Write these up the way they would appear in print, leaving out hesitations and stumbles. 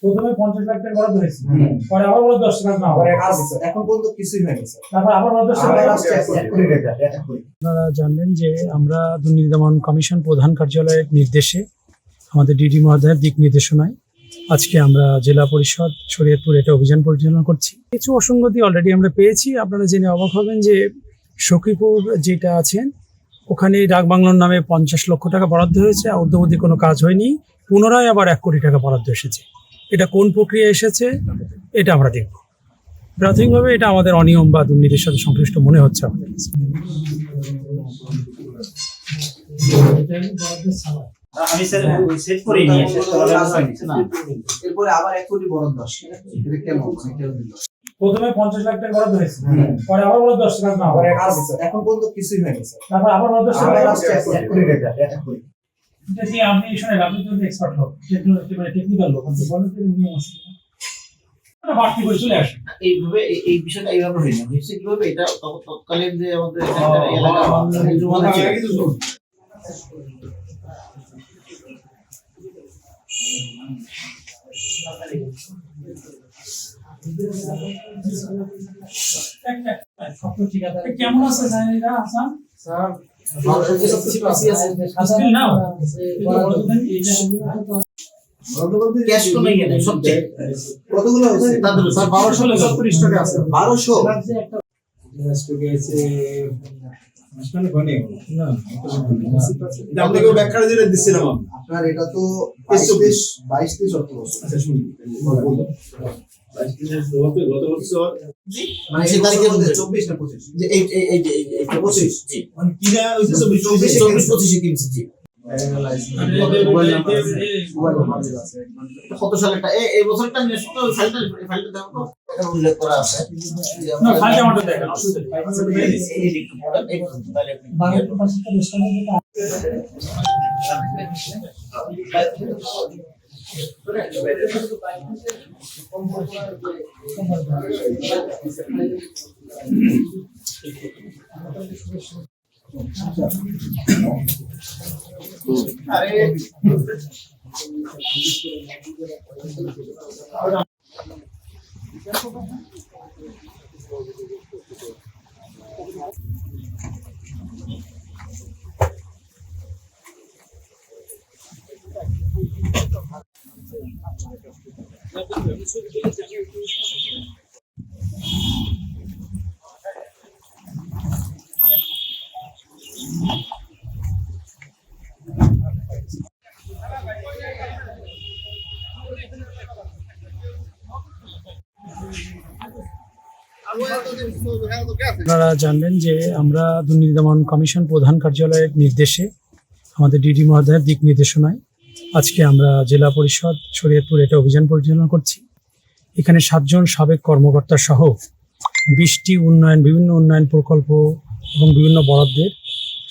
প্রথমে 50 লাখ টাকা বরাদ্দ হয়েছে, পরে আবার বরাদ্দ 10 লাখ না হয়, এখন পর্যন্ত কিছুই হয়নি স্যার। তারপর আবার বরাদ্দ 10 লাখ। আপনারা জানবেন যে আমরা দুর্নীতি দমন কমিশন প্রধান কার্যালয়ের নির্দেশে আমাদের ডিডি মহোদয়ের দিক নির্দেশনায় আজকে আমরা জেলা পরিষদ শরীয়তপুর এটা অভিযান পরিচালনা করছি। কিছু অসঙ্গতি অলরেডি আমরা পেয়েছি। আপনারা জেনে অবাক হবেন যে সখীপুর যেটা আছেন ওখানে ডাকবাংলোর নামে 50 লক্ষ টাকা বরাদ্দ হয়েছে, অদ্যাবধি কোনো কাজ হয়নি। পুনরায় আবার 1 কোটি টাকা বরাদ্দ এসেছে। এটা কোন প্রক্রিয়া এসেছে এটা আমরা দেখব। প্রাথমিকভাবে এটা আমাদের অনিয়ম বা দুর্নীতির সাথে সংশ্লিষ্ট মনে হচ্ছে আমাদের কাছে। আমি স্যার সেট করে নিয়ে শেষ করা হয়নি না, এরপরে আবার 1 কোটি বরাদ্দ আসছে। এটা কেমন কেন দিল? প্রথমে 50 লাখ টাকা বরাদ্দ হয়েছে, পরে আবার বরাদ্দ 10 লাখ না হয়, এখন পর্যন্ত কিছুই হয়নি স্যার। তারপর আবার বরাদ্দ 10 লাখ। 1 কোটি টাকা। এটা কি আপনি শুনেন, আপনি তো এক্সপার্ট লোক, টেকনিক্যাল লোক, আপনি বলেন যে নিয়ম আছে না, বাড়তি করে চলে আসে। এইভাবে এই বিষয়টা এইভাবে হয় না, হয়েছে কিভাবে এটা তৎকালীন যে আমাদের এলাকা ছিল কেমন আছে জানেন আসাম স্যার ক্যাশ কমে গেলে সবচেয়ে কতগুলো হয়েছে? তাদের স্যার 1270 টাকা আছে। 1200 আপনাকে ব্যাখ্যা দিয়ে দিচ্ছিলাম আপনার এটা তো 22-23 অর্থ বছর। আচ্ছা শুনুন, গত বছর মানে সেই তারিখে 24 না 25? যে এই 25 জি মানে কিনা হইছে 24 কিনছে জি। কত সালেরটা এই বছরটা নিয়ে শুধু ফাইলটা দাও তো, এটা উল্লেখ করা আছে না, ফাইলটা আমাদের দেখেন, অসুবিধা নেই। এই একটু পড়েন, এই তাহলে আপনারা জানবেন যে আমরা দুর্নীতি দমন কমিশন প্রধান কার্যালয়ের নির্দেশে আমাদের ডিডি মহোদয়ের দিক নির্দেশনায় আজকে আমরা জেলা পরিষদ শরীয়তপুর এটা অভিযান পরিচালনা করছি। এখানে 7 জন সাবেক কর্মকর্তা সহ 20টি বিভিন্ন উন্নয়ন প্রকল্প এবং বিভিন্ন বরাদ্দের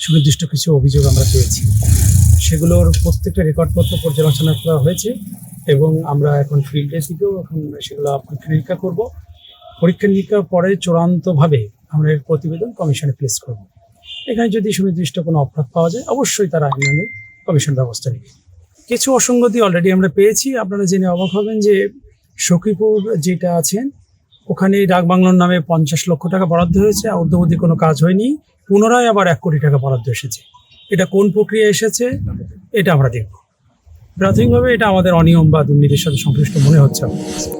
সুনির্দিষ্ট কিছু অভিযোগ আমরা পেয়েছি। সেগুলোর প্রত্যেকটা রেকর্ডপত্র পর্যালোচনা করা হয়েছে এবং আমরা এখন ফিল্ডের দিকেও এখন সেগুলো পরীক্ষা নিরীক্ষা করবো। পরীক্ষা নিরীক্ষার পরে চূড়ান্তভাবে আমরা এর প্রতিবেদন কমিশনে প্লেস করব। এখানে যদি সুনির্দিষ্ট কোনো অপরাধ পাওয়া যায় অবশ্যই তারা আইনানুগ কমিশন ব্যবস্থা নেবে। কিছু অসঙ্গতি অলরেডি আমরা পেয়েছি। আপনারা জেনে অবাক হবেন যে সখীপুর যেটা আছেন ওখানে ডাকবাংলোর নামে 50 লক্ষ টাকা বরাদ্দ হয়েছে, অদ্যাবধি কোনো কাজ হয়নি। পুনরায় আবার 1 কোটি টাকা বরাদ্দ এসেছে। এটা কোন প্রক্রিয়া এসেছে এটা আমরা দেখব। প্রাথমিকভাবে এটা আমাদের অনিয়ম বা দুর্নীতির সাথে সংশ্লিষ্ট মনে হচ্ছে আমাদের কাছে।